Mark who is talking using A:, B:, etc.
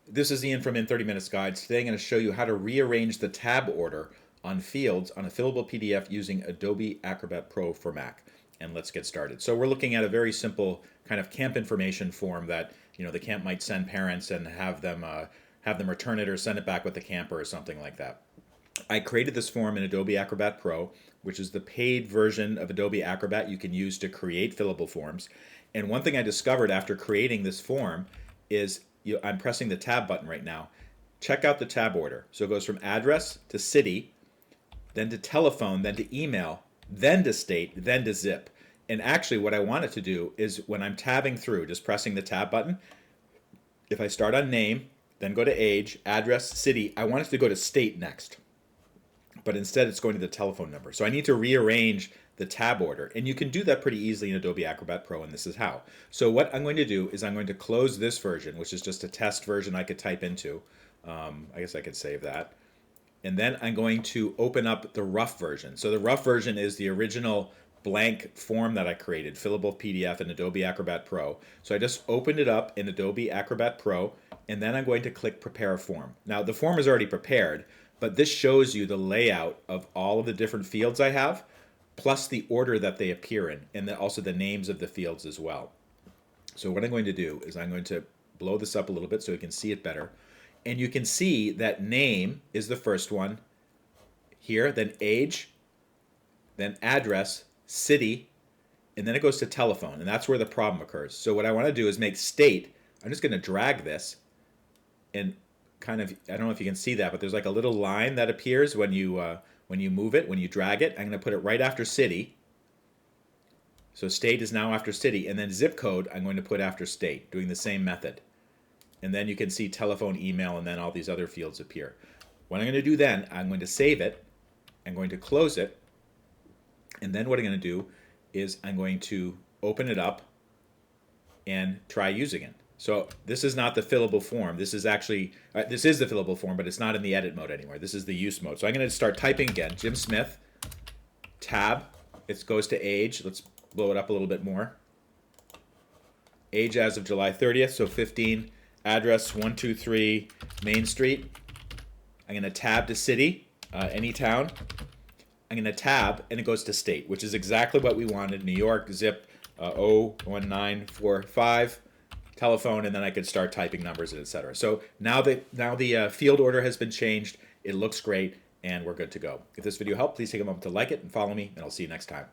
A: This is Ian from In 30 Minutes Guides. Today I'm going to show you how to rearrange the tab order on fields on a fillable PDF using Adobe Acrobat Pro for Mac. And let's get started. So we're looking at a very simple kind of camp information form that the camp might send parents and have them return it or send it back with the camper or something like that. I created this form in Adobe Acrobat Pro, which is the paid version of Adobe Acrobat you can use to create fillable forms. And one thing I discovered after creating this form is I'm pressing the tab button right now. Check out the tab order. So it goes from address to city, then to telephone, then to email, then to state, then to zip. And actually what I want it to do is when I'm tabbing through, just pressing the tab button, if I start on name, then go to age, address, city, I want it to go to state next. But instead it's going to the telephone number. So I need to rearrange the tab order. And you can do that pretty easily in Adobe Acrobat Pro, and this is how. So what I'm going to do is I'm going to close this version, which is just a test version I could type into. I guess I could save that. And then I'm going to open up the rough version. So the rough version is the original blank form that I created, fillable PDF in Adobe Acrobat Pro. So I just opened it up in Adobe Acrobat Pro, and then I'm going to click Prepare a Form. Now the form is already prepared, but this shows you the layout of all of the different fields I have, plus the order that they appear in, and also the names of the fields as well. So what I'm going to do is I'm going to blow this up a little bit so you can see it better. And you can see that name is the first one here, then age, then address, city, and then it goes to telephone, and that's where the problem occurs. So what I want to do is make state. I'm just going to drag this and kind of, I don't know if you can see that, but there's like a little line that appears when you move it, when you drag it. I'm going to put it right after city. So state is now after city, and then zip code I'm going to put after state, doing the same method. And then you can see telephone, email, and then all these other fields appear. What I'm going to do then, I'm going to save it, I'm going to close it, and then what I'm going to do is I'm going to open it up and try using it. So this is not the fillable form. This is actually, this is the fillable form, but it's not in the edit mode anymore. This is the use mode. So I'm going to start typing again. Jim Smith, tab, it goes to age. Let's blow it up a little bit more. Age as of July 30th, so 15. Address 123 Main Street. I'm going to tab to city, any town. I'm going to tab, and it goes to state, which is exactly what we wanted. New York, zip 01945. Telephone, and then I could start typing numbers, etc. So now the field order has been changed. It looks great, and we're good to go. If this video helped, please take a moment to like it and follow me, and I'll see you next time.